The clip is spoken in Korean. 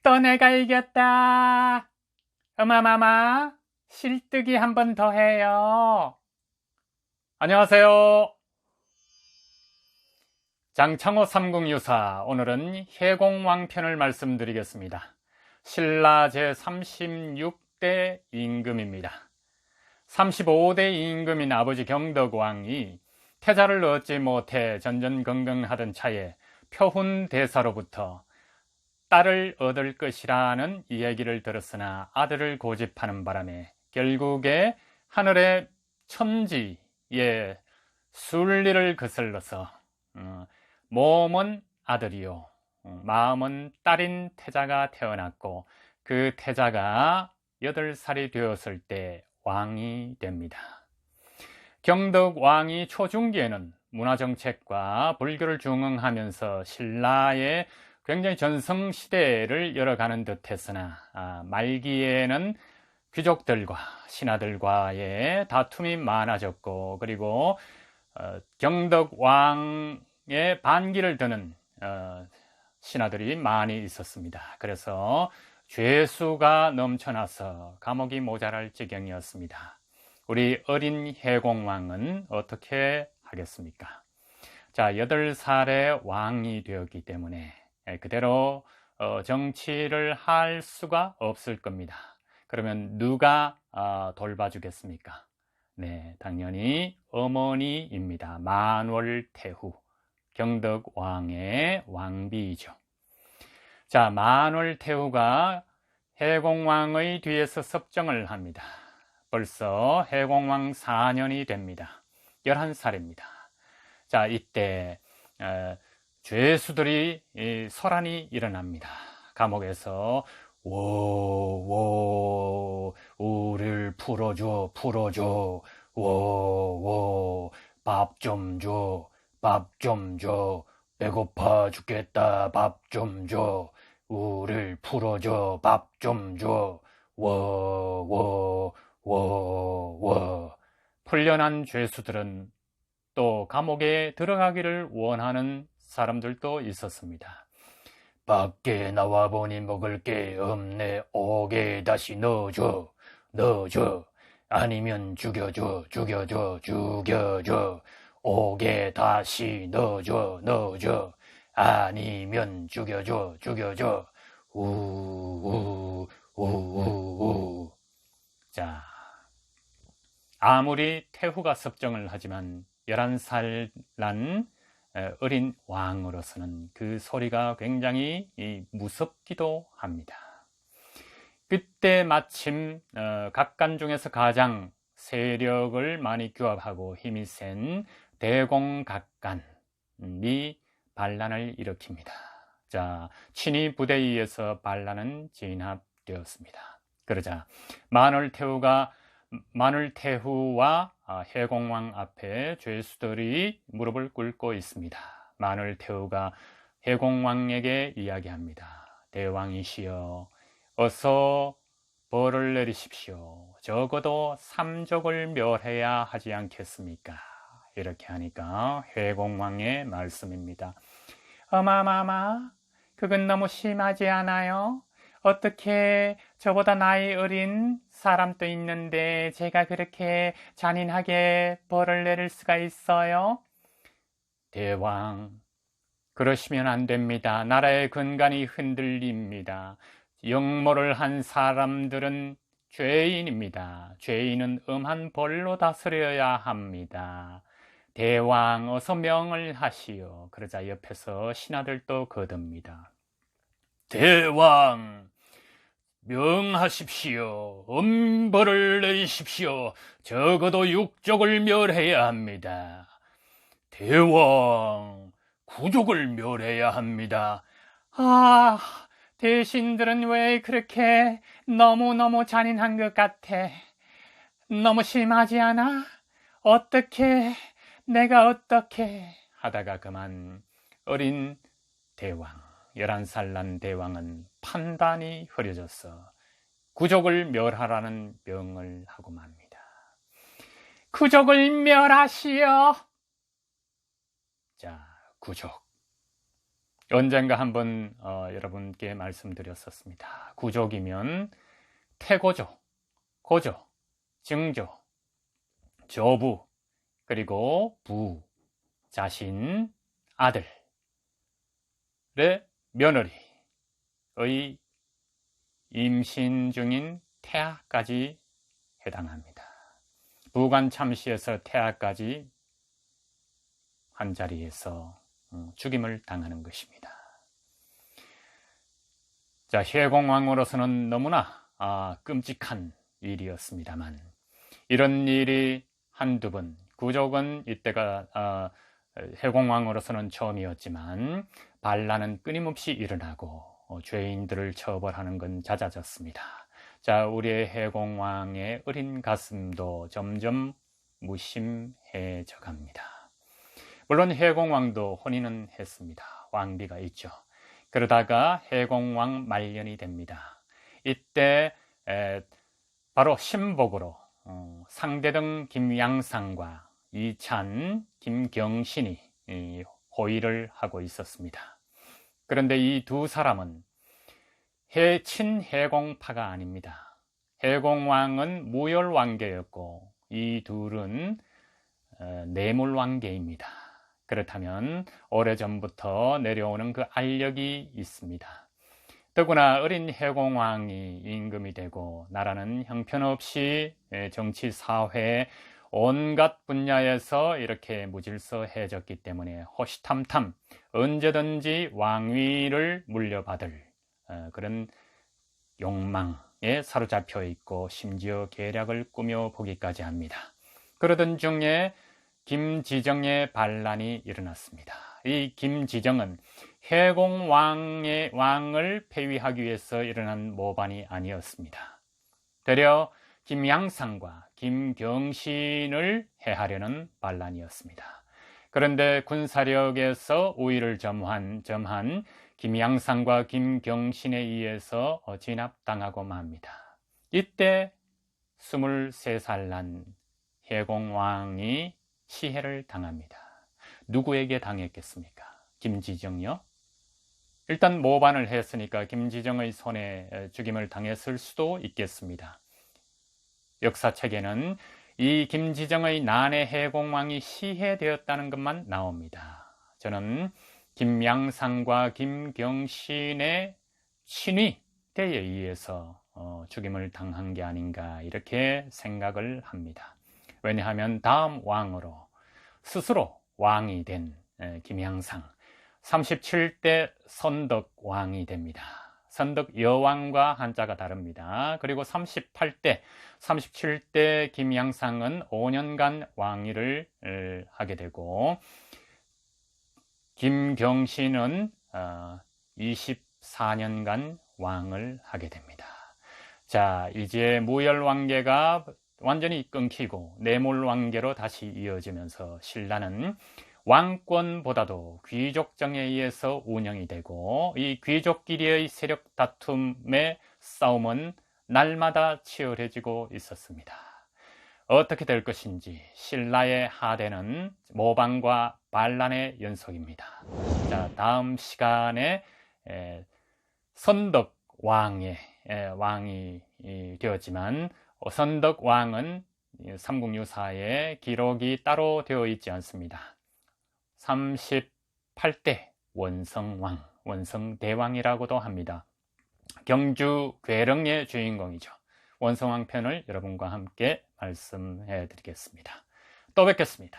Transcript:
또 내가 이겼다. 어마마마, 실뜨기 한 번 더 해요. 안녕하세요. 장창호 삼국유사, 오늘은 해공왕편을 말씀드리겠습니다. 신라 제36대 임금입니다. 35대 임금인 아버지 경덕왕이 태자를 얻지 못해 전전긍긍하던 차에 표훈대사로부터 딸을 얻을 것이라는 이야기를 들었으나 아들을 고집하는 바람에 결국에 하늘의 천지에 순리를 거슬러서 몸은 아들이요 마음은 딸인 태자가 태어났고, 그 태자가 8살이 되었을 때 왕이 됩니다. 경덕왕이 초중기에는 문화정책과 불교를 중흥하면서 신라의 굉장히 전성시대를 열어가는 듯 했으나 말기에는 귀족들과 신하들과의 다툼이 많아졌고, 그리고 경덕왕의 반기를 드는 신하들이 많이 있었습니다. 그래서 죄수가 넘쳐나서 감옥이 모자랄 지경이었습니다. 우리 어린 해공왕은 어떻게 하겠습니까? 자, 8살에 왕이 되었기 때문에 그대로 정치를 할 수가 없을 겁니다. 그러면 누가 돌봐주겠습니까? 네, 당연히 어머니입니다. 만월태후, 경덕왕의 왕비이죠. 자, 만월태후가 해공왕의 뒤에서 섭정을 합니다. 벌써 해공왕 4년이 됩니다. 11살입니다. 자, 이때 죄수들이 소란이 일어납니다. 감옥에서 워 우리를 풀어줘 워 밥 좀 줘 배고파 죽겠다 밥 좀 줘 우리를 풀어줘 밥 좀 줘 워 풀려난 죄수들은 또 감옥에 들어가기를 원하는 사람들도 있었습니다. 밖에 나와보니 먹을 게 없네. 옥에 다시 넣어줘 아니면 죽여줘 옥에 다시 넣어줘 아니면 죽여줘 우우우우우. 자, 아무리 태후가 섭정을 하지만 11살 난 어린 왕으로서는 그 소리가 굉장히 무섭기도 합니다. 그때 마침 각간 중에서 가장 세력을 많이 규합하고 힘이 센 대공각간이 반란을 일으킵니다. 자, 친위 부대에 의해서 반란은 진압되었습니다. 그러자 만월태후와 해공왕 앞에 죄수들이 무릎을 꿇고 있습니다. 만월태후가 해공왕에게 이야기합니다. 대왕이시여, 어서 벌을 내리십시오. 적어도 삼족을 멸해야 하지 않겠습니까? 이렇게 하니까 해공왕의 말씀입니다. 어마마마, 그건 너무 심하지 않아요? 어떻게 저보다 나이 어린 사람도 있는데 제가 그렇게 잔인하게 벌을 내릴 수가 있어요? 대왕, 그러시면 안 됩니다. 나라의 근간이 흔들립니다. 역모를 한 사람들은 죄인입니다. 죄인은 엄한 벌로 다스려야 합니다. 대왕, 어서 명을 하시오. 그러자 옆에서 신하들도 거듭니다. 대왕, 명하십시오. 엄벌을 내리십시오. 적어도 6족을 멸해야 합니다. 대왕, 9족을 멸해야 합니다. 대신들은 왜 그렇게 너무너무 잔인한 것 같아? 너무 심하지 않아? 내가 어떻게 하다가 그만 어린 대왕, 11살 난 대왕은 판단이 흐려져서 9족을 멸하라는 명을 하고 맙니다. 9족을 멸하시오. 자, 9족. 언젠가 한번 여러분께 말씀드렸었습니다. 구족이면 태고조, 고조, 증조, 조부, 그리고 부, 자신, 아들의 며느리의 임신 중인 태아까지 해당합니다. 부관참시에서 태아까지 한 자리에서 죽임을 당하는 것입니다. 자, 혜공왕으로서는 너무나 끔찍한 일이었습니다만, 이런 일이 한두 번, 구족은 이때가 혜공왕으로서는 처음이었지만 반란은 끊임없이 일어나고 죄인들을 처벌하는 건 잦아졌습니다. 자, 우리의 혜공왕의 어린 가슴도 점점 무심해져 갑니다. 물론 혜공왕도 혼인은 했습니다. 왕비가 있죠. 그러다가 혜공왕 말년이 됩니다. 이때 바로 신복으로 상대등 김양상과 이찬, 김경신이 호위를 하고 있었습니다. 그런데 이 두 사람은 친혜공파가 아닙니다. 혜공왕은 무열왕계였고 이 둘은 내물왕계입니다. 그렇다면 오래전부터 내려오는 그 알력이 있습니다. 더구나 어린 혜공왕이 임금이 되고 나라는 형편없이 정치, 사회, 온갖 분야에서 이렇게 무질서해졌기 때문에 호시탐탐 언제든지 왕위를 물려받을 그런 욕망에 사로잡혀 있고 심지어 계략을 꾸며보기까지 합니다. 그러던 중에 김지정의 반란이 일어났습니다. 이 김지정은 혜공왕을 폐위하기 위해서 일어난 모반이 아니었습니다. 되려 김양상과 김경신을 해하려는 반란이었습니다. 그런데 군사력에서 우위를 점한 김양상과 김경신에 의해서 진압당하고 맙니다. 이때 23살 난 혜공왕이 시해를 당합니다. 누구에게 당했겠습니까? 김지정요? 일단 모반을 했으니까 김지정의 손에 죽임을 당했을 수도 있겠습니다. 역사책에는 이 김지정의 난해 혜공왕이 시해되었다는 것만 나옵니다. 저는 김양상과 김경신의 친위 때에 의해서 죽임을 당한 게 아닌가 이렇게 생각을 합니다. 왜냐하면 다음 왕으로 스스로 왕이 된 김양상 37대 선덕왕이 됩니다. 선덕 여왕과 한자가 다릅니다. 그리고 37대 김양상은 5년간 왕위를 하게 되고 김경신은 24년간 왕을 하게 됩니다. 자, 이제 무열왕계가 완전히 끊기고 내물왕계로 다시 이어지면서 신라는 왕권보다도 귀족정에 의해서 운영이 되고 이 귀족끼리의 세력 다툼의 싸움은 날마다 치열해지고 있었습니다. 어떻게 될 것인지 신라의 하대는 모반과 반란의 연속입니다. 자, 다음 시간에 선덕왕의 왕이 되었지만 선덕왕은 삼국유사에 기록이 따로 되어 있지 않습니다. 38대 원성왕, 원성대왕이라고도 합니다. 경주 괴령의 주인공이죠. 원성왕 편을 여러분과 함께 말씀해 드리겠습니다. 또 뵙겠습니다.